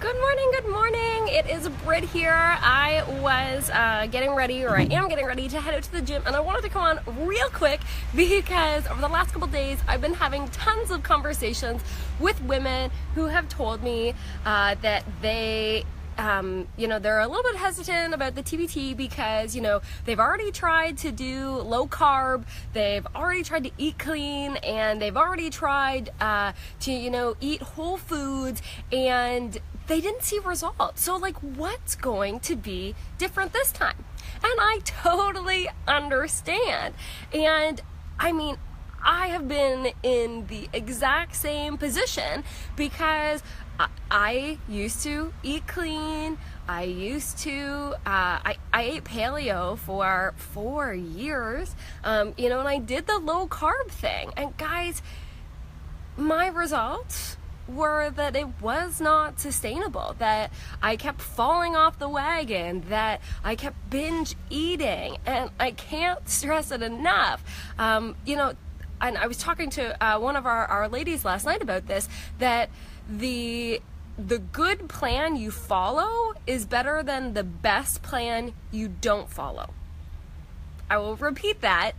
Good morning, good morning. It is Britt here. I was getting ready, or I am getting ready to head out to the gym, and I wanted to come on real quick because over the last couple days I've been having tons of conversations with women who have told me that they they're a little bit hestant about the TBT because, they've already tried to do low carb, they've already tried to eat clean, and they've already tried to, eat whole foods, and they didn't see results. So, what's going to be different this time? And I totally understand. And I have been in the exact same position because I used to eat clean. I used to, I ate paleo for 4 years, and I did the low carb thing. And guys, my results were that it was not sustainable, that I kept falling off the wagon, that I kept binge eating, and I can't stress it enough. And I was talking to one of our ladies last night about this, that the good plan you follow is better than the best plan you don't follow. I will repeat that.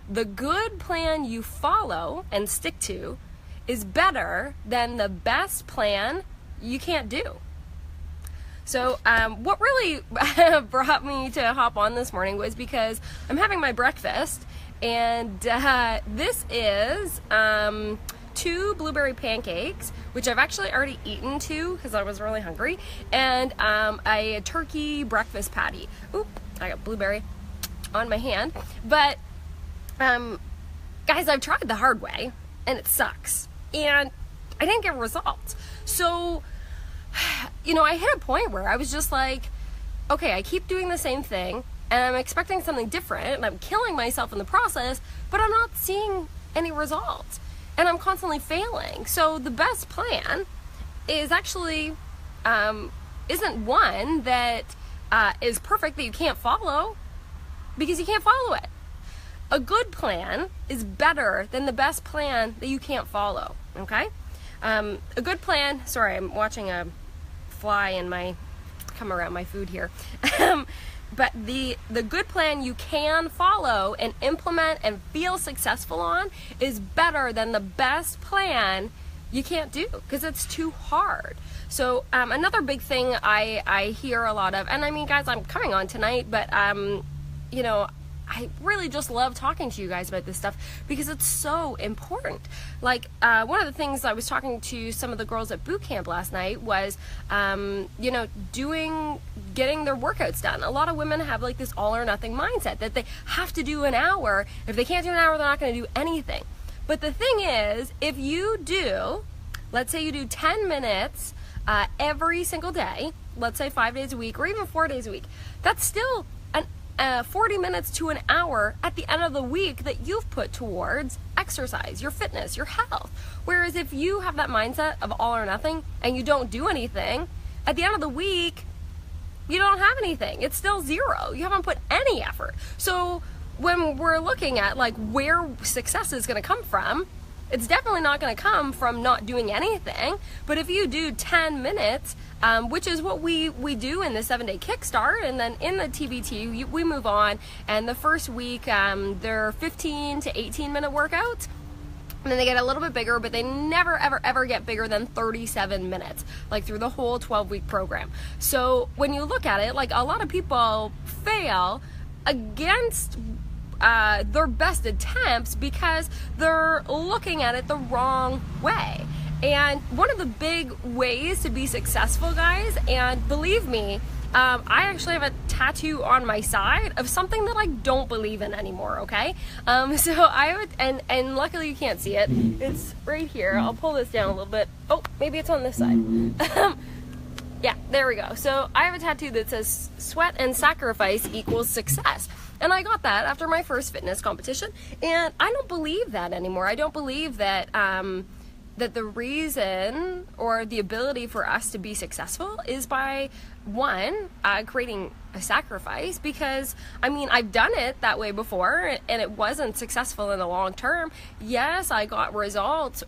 The good plan you follow and stick to is better than the best plan you can't do. So what really brought me to hop on this morning was because I'm having my breakfast, and this is 2 blueberry pancakes, which I've actually already eaten 2 because I was really hungry, and a turkey breakfast patty. Oop, I got blueberry on my hand. But guys, I've tried the hard way and it sucks, and I didn't get results. So I hit a point where I was just like, okay, I keep doing the same thing and I'm expecting something different, and I'm killing myself in the process, but I'm not seeing any results, and I'm constantly failing. So the best plan is actually isn't one that is perfect that you can't follow, because you can't follow it. A good plan is better than the best plan that you can't follow. Okay? A good plan. Sorry, I'm watching a fly come around my food here. But the good plan you can follow and implement and feel successful on is better than the best plan you can't do, because it's too hard. So another big thing I hear a lot of, and guys, I'm coming on tonight, but I really just love talking to you guys about this stuff because it's so important. One of the things I was talking to some of the girls at boot camp last night was, getting their workouts done. A lot of women have this all or nothing mindset that they have to do an hour. If they can't do an hour, they're not going to do anything. But the thing is, if you do, let's say you do 10 minutes every single day, let's say 5 days a week or even 4 days a week, that's still 40 minutes to an hour at the end of the week that you've put towards exercise, your fitness, your health. Whereas if you have that mindset of all or nothing and you don't do anything, at the end of the week, you don't have anything. It's still zero. You haven't put any effort. So when we're looking at where success is going to come from, it's definitely not going to come from not doing anything. But if you do 10 minutes, which is what we do in the 7-day kickstart, and then in the TBT, we move on. And the first week, they're 15 to 18 minute workouts. And then they get a little bit bigger, but they never, ever, ever get bigger than 37 minutes, through the whole 12-week program. So when you look at it, a lot of people fail against their best attempts because they're looking at it the wrong way. And one of the big ways to be successful, guys, and believe me, I actually have a tattoo on my side of something that I don't believe in anymore, okay? So I would, and luckily you can't see it. It's right here. I'll pull this down a little bit. Oh, maybe it's on this side. Yeah, there we go. So I have a tattoo that says sweat and sacrifice equals success. And I got that after my first fitness competition. And I don't believe that anymore. I don't believe that that the reason or the ability for us to be successful is by creating a sacrifice, because I've done it that way before and it wasn't successful in the long term. Yes, I got results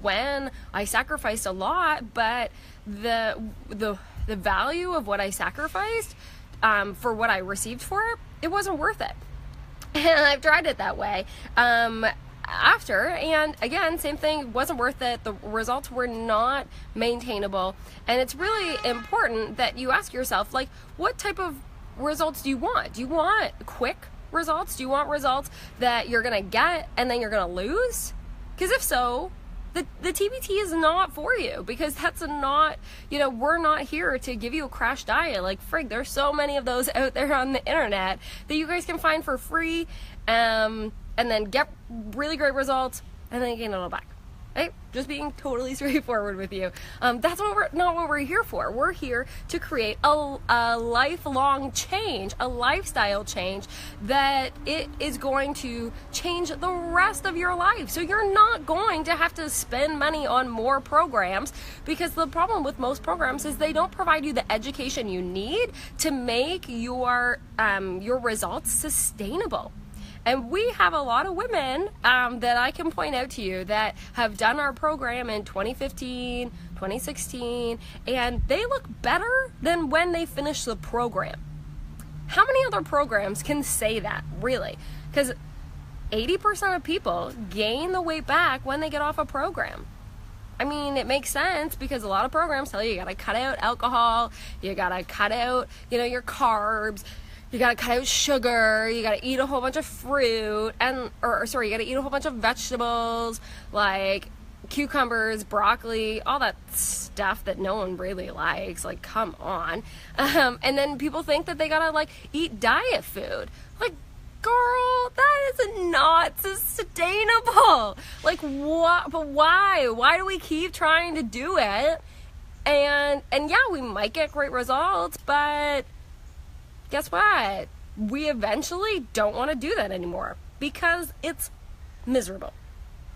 when I sacrificed a lot, but the value of what I sacrificed for what I received for it, it wasn't worth it. And I've tried it that way after, and again, same thing, wasn't worth it. The results were not maintainable. And it's really important that you ask yourself, like, what type of results do you want? Do you want quick results? Do you want results that you're gonna get and then you're gonna lose? Because if so, the TBT is not for you, because that's not, we're not here to give you a crash diet. Like, frig, there's so many of those out there on the internet that you guys can find for free, and then get really great results, and then gain it all back. Right? Just being totally straightforward with you. That's not what we're here for. We're here to create a lifelong change, a lifestyle change that it is going to change the rest of your life. So you're not going to have to spend money on more programs, because the problem with most programs is they don't provide you the education you need to make your results sustainable. And we have a lot of women that I can point out to you that have done our program in 2015, 2016, and they look better than when they finished the program. How many other programs can say that, really? Because 80% of people gain the weight back when they get off a program. I mean, it makes sense, because a lot of programs tell you gotta cut out alcohol, you gotta cut out, your carbs, you gotta cut out sugar, you gotta eat a whole bunch of fruit, you gotta eat a whole bunch of vegetables, like cucumbers, broccoli, all that stuff that no one really likes. Like, come on. And then people think that they gotta, eat diet food. Like, girl, that is not sustainable. Like, what? But why? Why do we keep trying to do it? And yeah, we might get great results, but guess what? We eventually don't want to do that anymore, because it's miserable.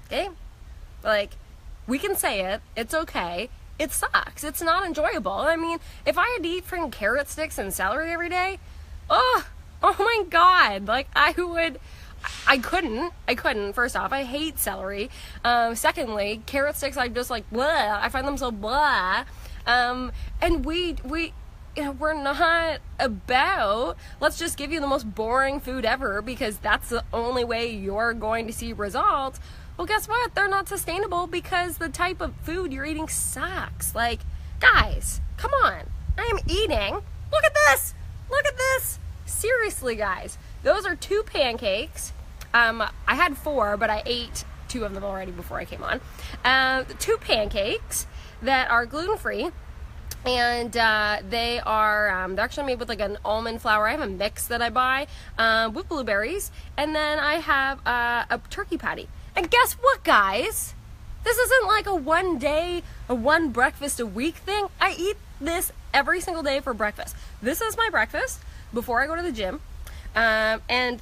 Okay? Like, we can say it. It's okay. It sucks. It's not enjoyable. I mean, if I had to eat freaking carrot sticks and celery every day, oh my God. Like, I couldn't, first off. I hate celery. Secondly, carrot sticks, I just blah. I find them so blah. And we're not about, let's just give you the most boring food ever because that's the only way you're going to see results. Well, guess what? They're not sustainable because the type of food you're eating sucks. Like, guys, come on. I am eating. Look at this. Look at this. Seriously, guys. Those are 2 pancakes. I had 4, but I ate 2 of them already before I came on. 2 pancakes that are gluten-free. And they are they're actually made with an almond flour. I have a mix that I buy with blueberries, and then I have a turkey patty. And guess what, guys? This isn't like a one breakfast a week thing. I eat this every single day for breakfast. This is my breakfast before I go to the gym. And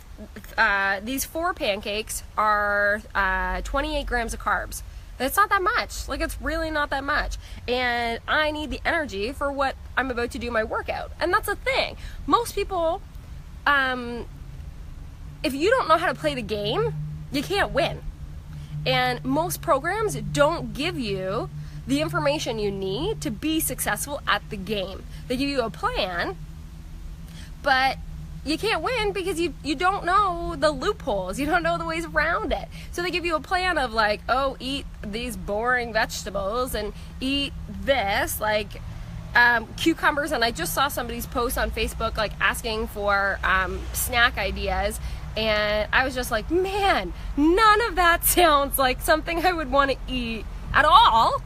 these 4 pancakes are 28 grams of carbs. It's not that much. Like, it's really not that much. And I need the energy for what I'm about to do my workout. And that's the thing. Most people, if you don't know how to play the game, you can't win. And most programs don't give you the information you need to be successful at the game. They give you a plan, but you can't win because you don't know the loopholes. You don't know the ways around it. So they give you a plan of eat these boring vegetables and eat this, cucumbers. And I just saw somebody's post on Facebook, asking for snack ideas. And I was just like, man, none of that sounds like something I would want to eat at all,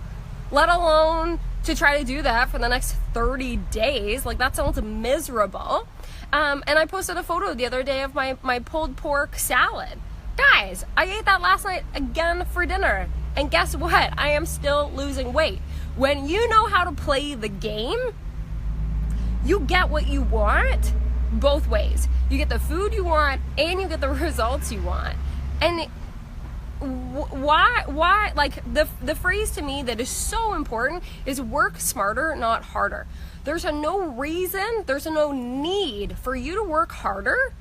let alone to try to do that for the next 30 days. That sounds miserable. And I posted a photo the other day of my pulled pork salad. Guys, I ate that last night again for dinner. And guess what? I am still losing weight. When you know how to play the game, you get what you want both ways. You get the food you want and you get the results you want. And why the phrase to me that is so important is work smarter, not harder. There's no reason, there's no need for you to work harder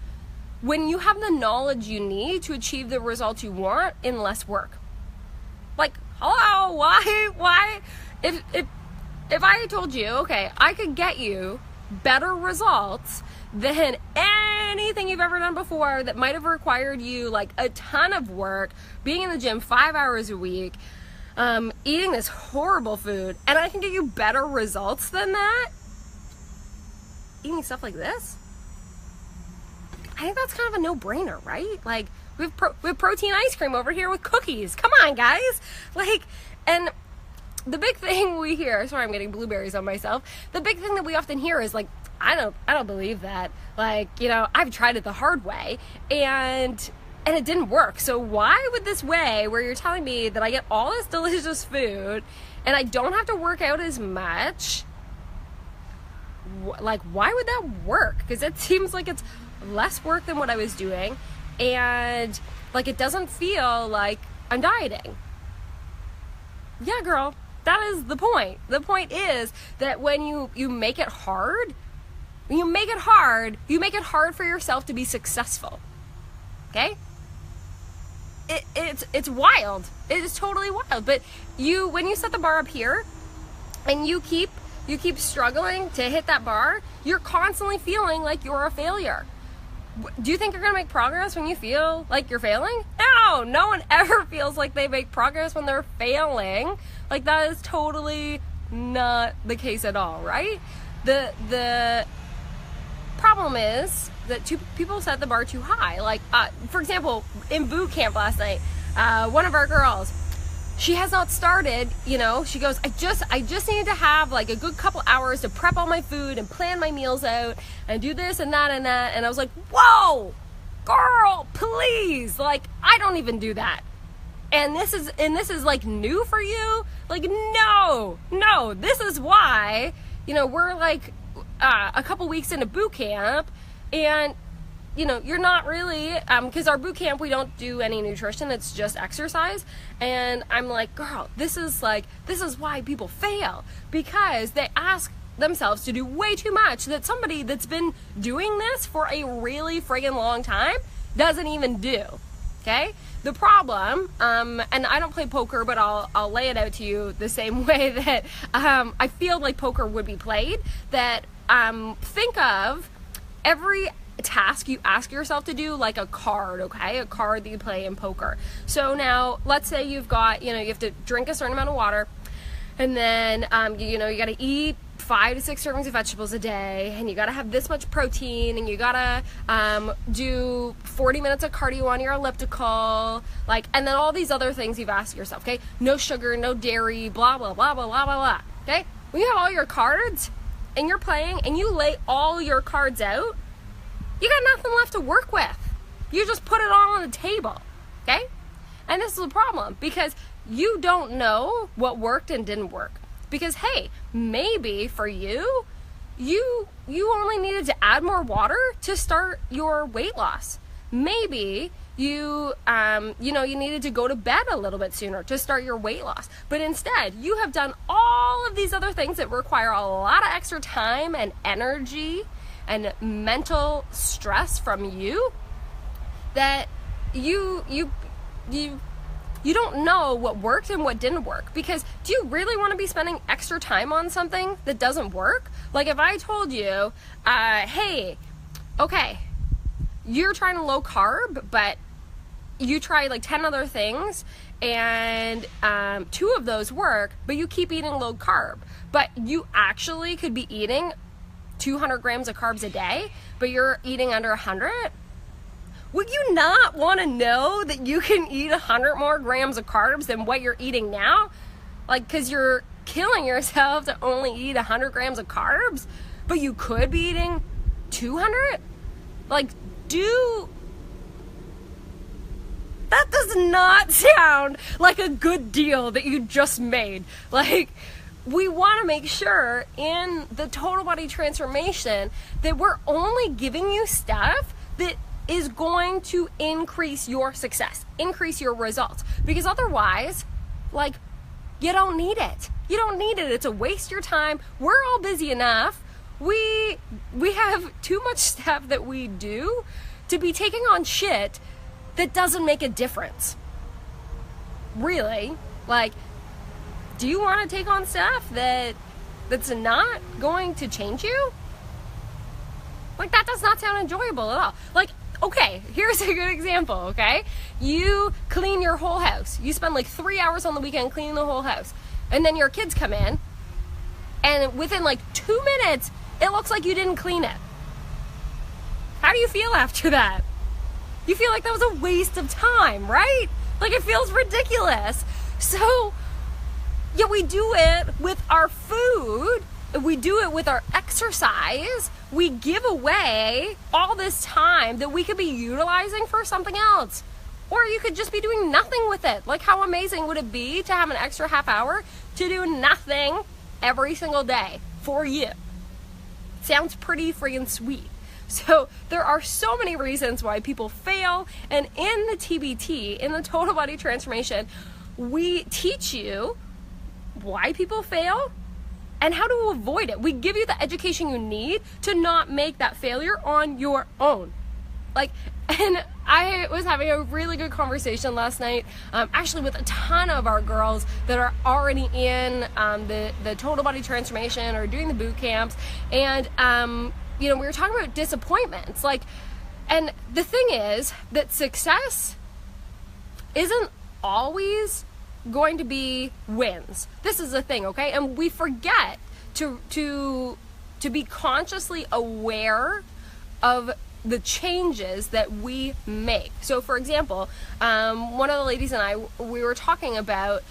when you have the knowledge you need to achieve the results you want in less work. Hello, why? If if I told you, okay, I could get you better results than anything you've ever done before that might have required you like a ton of work, being in the gym 5 hours a week, eating this horrible food, and I can get you better results than that, eating stuff like this, I think that's kind of a no-brainer, right? Like, we have protein ice cream over here with cookies. Come on, guys. Like, and the big thing we hear, sorry, I'm getting blueberries on myself. The big thing that we often hear is like, I don't believe that. Like, you know, I've tried it the hard way and it didn't work. So why would this way where you're telling me that I get all this delicious food and I don't have to work out as much, like, why would that work? Because it seems like it's less work than what I was doing, and like it doesn't feel like I'm dieting. Yeah, girl, that is the point. The point is that when you make it hard, you make it hard for yourself to be successful. Okay? It's wild. It is totally wild. But when you set the bar up here and you keep struggling to hit that bar, you're constantly feeling like you're a failure. Do you think you're going to make progress when you feel like you're failing? No one ever feels like they make progress when they're failing. Like, that is totally not the case at all, right? The problem is that people set the bar too high. Like, for example, in boot camp last night, one of our girls, she has not started, you know, she goes, I just need to have like a good couple hours to prep all my food and plan my meals out and do this and that and that. And I was like, whoa, girl, please. Like, I don't even do that. And this is like new for you. Like, no, this is why, you know, we're like a couple weeks into boot camp, and you know, you're not really, because our boot camp, we don't do any nutrition, it's just exercise. And I'm like, girl, this is why people fail, because they ask themselves to do way too much that somebody that's been doing this for a really friggin' long time doesn't even do. Okay? The problem, and I don't play poker, but I'll lay it out to you the same way that I feel like poker would be played, that think of every task you ask yourself to do like a card, okay? A card that you play in poker. So now, let's say you've got, you know, you have to drink a certain amount of water, and then, you got to eat 5 to 6 servings of vegetables a day, and you got to have this much protein, and you got to do 40 minutes of cardio on your elliptical, like, and then all these other things you've asked yourself, okay? No sugar, no dairy, blah, blah, blah, blah, blah, blah, blah, okay? When you have all your cards, and you're playing, and you lay all your cards out, you got nothing left to work with. You just put it all on the table, okay? And this is a problem, because you don't know what worked and didn't work. Because, hey, maybe for you only needed to add more water to start your weight loss. Maybe you needed to go to bed a little bit sooner to start your weight loss. But instead, you have done all of these other things that require a lot of extra time and energy and mental stress from you, that you don't know what worked and what didn't work. Because do you really want to be spending extra time on something that doesn't work? Like, if I told you, hey, okay, you're trying to low carb, but you try like 10 other things, and 2 of those work, but you keep eating low carb, but you actually could be eating 200 grams of carbs a day, but you're eating under 100? Would you not want to know that you can eat 100 more grams of carbs than what you're eating now? Like, because you're killing yourself to only eat 100 grams of carbs, but you could be eating 200? Like, that does not sound like a good deal that you just made. Like, we want to make sure in the total body transformation that we're only giving you stuff that is going to increase your success, increase your results. Because otherwise, like, you don't need it. You don't need it. It's a waste of your time. We're all busy enough. We have too much stuff that we do to be taking on shit that doesn't make a difference. Really? Like, do you want to take on stuff that that's not going to change you, like, that does not sound enjoyable at all. Like, okay, here's a good example, okay? You clean your whole house. You spend like 3 hours on the weekend cleaning the whole house. And then your kids come in, and within like 2 minutes, it looks like you didn't clean it. How do you feel after that? You feel like that was a waste of time, right? Like, it feels ridiculous. So, yeah, we do it with our food. We do it with our exercise. We give away all this time that we could be utilizing for something else. Or you could just be doing nothing with it. Like, how amazing would it be to have an extra half hour to do nothing every single day for you? Sounds pretty friggin' sweet. So there are so many reasons why people fail, and in the TBT, in the Total Body Transformation, we teach you why people fail and how to avoid it. We give you the education you need to not make that failure on your own. Like, and I was having a really good conversation last night, actually with a ton of our girls that are already in the Total Body Transformation or doing the boot camps, and you know, we were talking about disappointments, like, and the thing is that success isn't always going to be wins. This is the thing, okay? And we forget to be consciously aware of the changes that we make. So for example, one of the ladies and I, we were talking about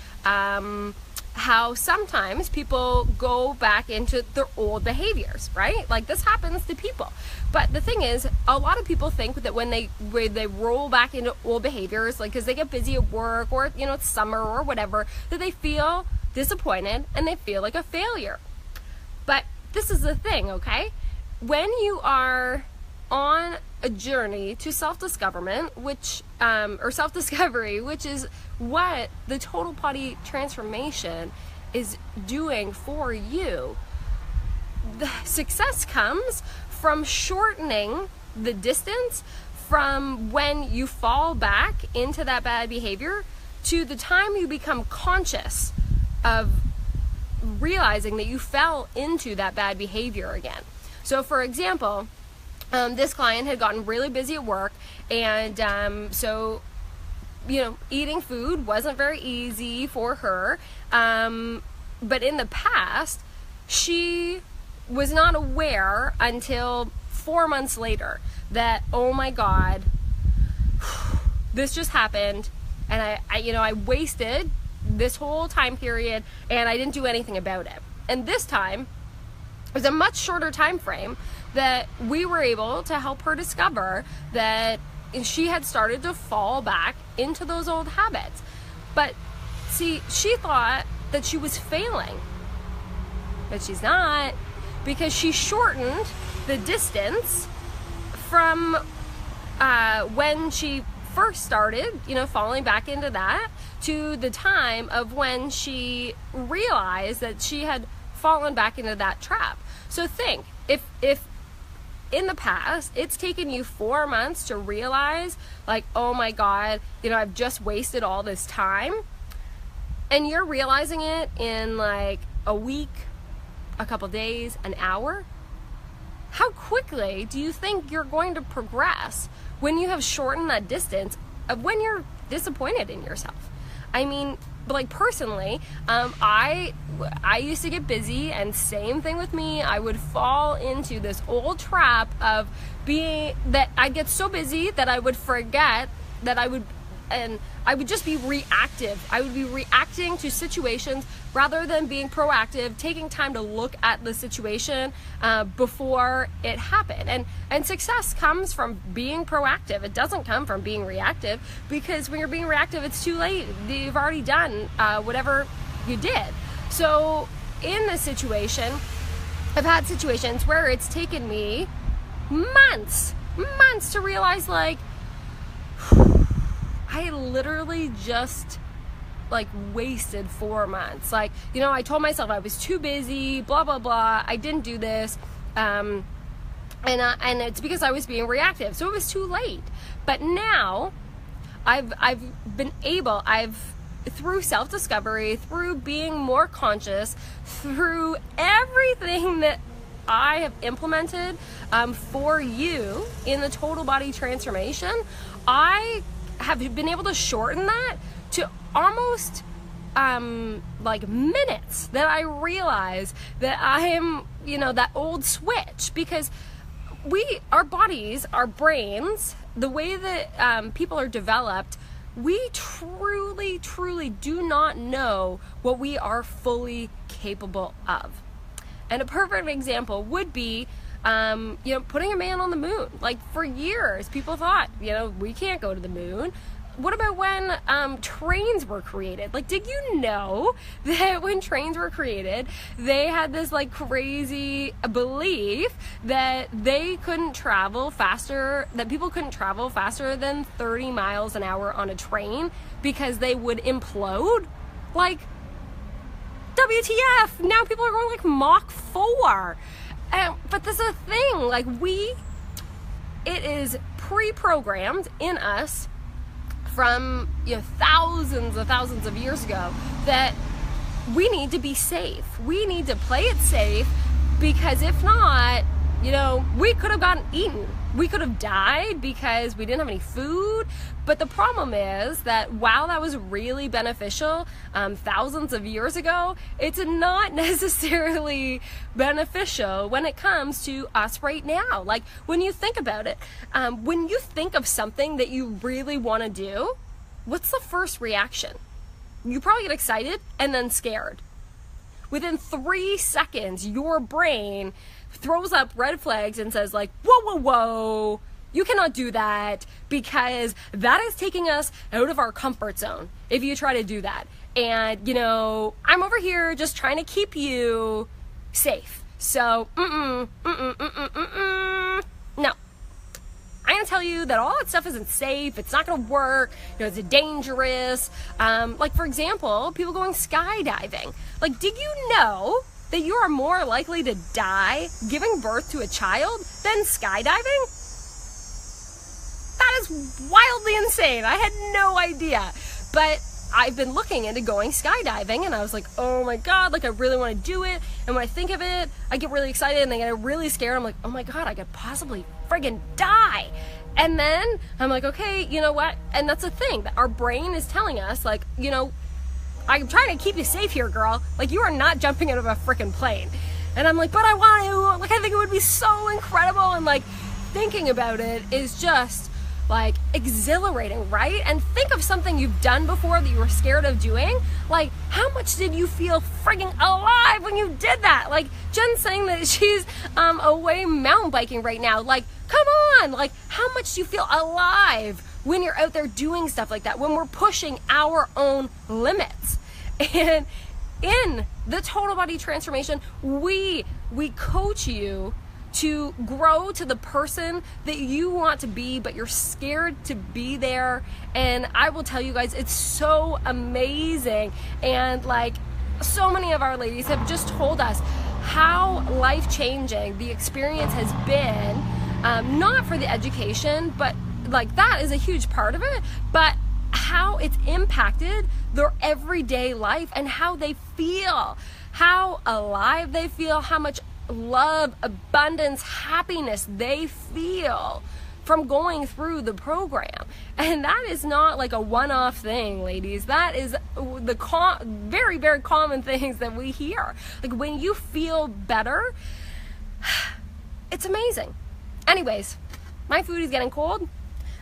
how sometimes people go back into their old behaviors, right? Like, this happens to people. But the thing is, a lot of people think that when they roll back into old behaviors, like, because they get busy at work, or, you know, it's summer or whatever, that they feel disappointed and they feel like a failure. But this is the thing, okay? When you are on a journey to self-discoverment, which or self-discovery, which is what the Total Body Transformation is doing for you, the success comes from shortening the distance from when you fall back into that bad behavior to the time you become conscious of realizing that you fell into that bad behavior again. So for example, this client had gotten really busy at work, and so, you know, eating food wasn't very easy for her, but in the past, she was not aware until 4 months later that, oh my God, this just happened, and I wasted this whole time period, and I didn't do anything about it. And this time, it was a much shorter time frame that we were able to help her discover that she had started to fall back into those old habits. But see, she thought that she was failing, but she's not, because she shortened the distance from when she first started, you know, falling back into that, to the time of when she realized that she had fallen back into that trap. So think, if in the past it's taken you 4 months to realize, like, oh my God, you know, I've just wasted all this time, and you're realizing it in like a week, a couple days, an hour, how quickly do you think you're going to progress when you have shortened that distance of when you're disappointed in yourself? I mean, like, personally, I used to get busy, and same thing with me. I would fall into this old trap of that I'd get so busy that I would forget that I would just be reactive. I would be reacting to situations rather than being proactive, taking time to look at the situation before it happened. And success comes from being proactive. It doesn't come from being reactive, because when you're being reactive, it's too late. You've already done whatever you did. So in this situation, I've had situations where it's taken me months to realize, like, I literally just like wasted 4 months. Like, you know, I told myself I was too busy, blah blah blah, I didn't do this, and it's because I was being reactive, so it was too late. But now I've through self-discovery, through being more conscious, through everything that I have implemented for you in the total body transformation, I have been able to shorten that to almost like minutes, that I realize that I am, that old switch. Because our bodies, our brains, the way that people are developed, we truly, truly do not know what we are fully capable of. And a perfect example would be, putting a man on the moon. Like, for years, people thought, we can't go to the moon. What about when trains were created? Like, did you know that when trains were created, they had this like crazy belief that they couldn't travel faster, that people couldn't travel faster than 30 miles an hour on a train because they would implode? Like, WTF? Now people are going like Mach 4. But there's a thing, like it is pre-programmed in us from thousands of years ago that we need to be safe. We need to play it safe, because if not, we could have gotten eaten. We could have died because we didn't have any food. But the problem is that while that was really beneficial thousands of years ago, it's not necessarily beneficial when it comes to us right now. Like, when you think about it, when you think of something that you really want to do, what's the first reaction? You probably get excited and then scared. Within 3 seconds, your brain throws up red flags and says like, whoa, whoa, whoa, you cannot do that, because that is taking us out of our comfort zone if you try to do that. And, I'm over here just trying to keep you safe. So, no. I'm going to tell you that all that stuff isn't safe. It's not going to work. It's dangerous. Like, for example, people going skydiving. Like, did you know that you are more likely to die giving birth to a child than skydiving? That is wildly insane. I had no idea. But I've been looking into going skydiving, and I was like, oh my God, like, I really want to do it. And when I think of it, I get really excited and then I get really scared. I'm like, oh my God, I could possibly friggin' die. And then I'm like, okay, you know what? And that's the thing, that our brain is telling us, like, I'm trying to keep you safe here, girl. Like, you are not jumping out of a freaking plane. And I'm like, but I want to. Like, I think it would be so incredible. And like, thinking about it is just like exhilarating, right? And think of something you've done before that you were scared of doing. Like, how much did you feel frigging alive when you did that? Like, Jen's saying that she's away mountain biking right now. Like, come on, like, how much do you feel alive when you're out there doing stuff like that, when we're pushing our own limits? And in the total body transformation, we coach you to grow to the person that you want to be, but you're scared to be there. And I will tell you guys, it's so amazing. And like, so many of our ladies have just told us how life-changing the experience has been, not for the education, but like, that is a huge part of it, but how it's impacted their everyday life and how they feel, how alive they feel, how much love, abundance, happiness they feel from going through the program. And that is not like a one-off thing, ladies. That is the very, very common things that we hear. Like, when you feel better, it's amazing. Anyways, my food is getting cold.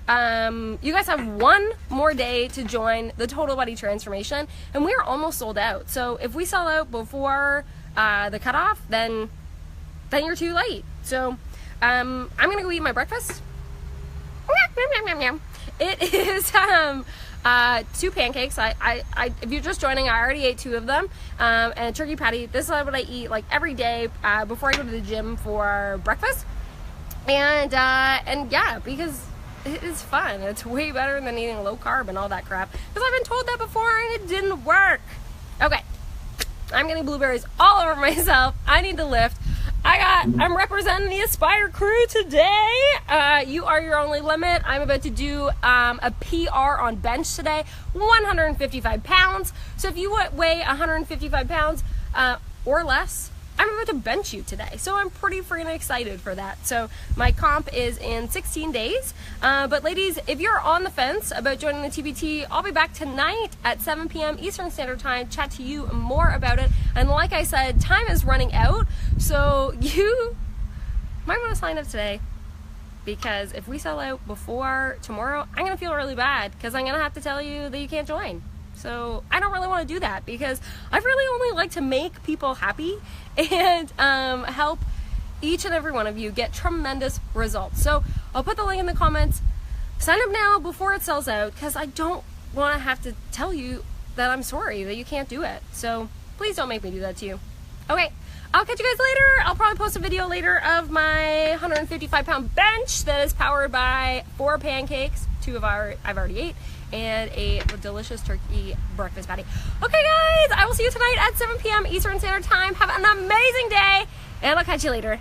You guys have one more day to join the total body transformation, and we're almost sold out. So if we sell out before the cutoff, then you're too late. So I'm gonna go eat my breakfast. It is 2 pancakes. If you're just joining, I already ate 2 of them, and a turkey patty. This is what I eat like every day before I go to the gym for breakfast. And yeah, because it is fun. It's way better than eating low carb and all that crap, because I've been told that before and it didn't work. Okay, I'm getting blueberries all over myself. I need to lift. I I'm representing the Aspire crew today. You are your only limit. I'm about to do a PR on bench today, 155 pounds. So if you weigh 155 pounds or less, I'm about to bench you today. So I'm pretty freaking excited for that. So my comp is in 16 days. But ladies, if you're on the fence about joining the TBT, I'll be back tonight at 7 p.m. Eastern Standard Time, chat to you more about it. And like I said, time is running out. So you might want to sign up today, because if we sell out before tomorrow, I'm gonna feel really bad because I'm gonna have to tell you that you can't join. So I don't really want to do that, because I really only like to make people happy and help each and every one of you get tremendous results. So I'll put the link in the comments. Sign up now before it sells out, because I don't want to have to tell you that I'm sorry that you can't do it. So please don't make me do that to you. Okay, I'll catch you guys later. I'll probably post a video later of my 155-pound bench that is powered by 4 pancakes, 2 I've already ate, and a delicious turkey breakfast patty. Okay guys, I will see you tonight at 7 p.m. Eastern Standard Time. Have an amazing day, and I'll catch you later.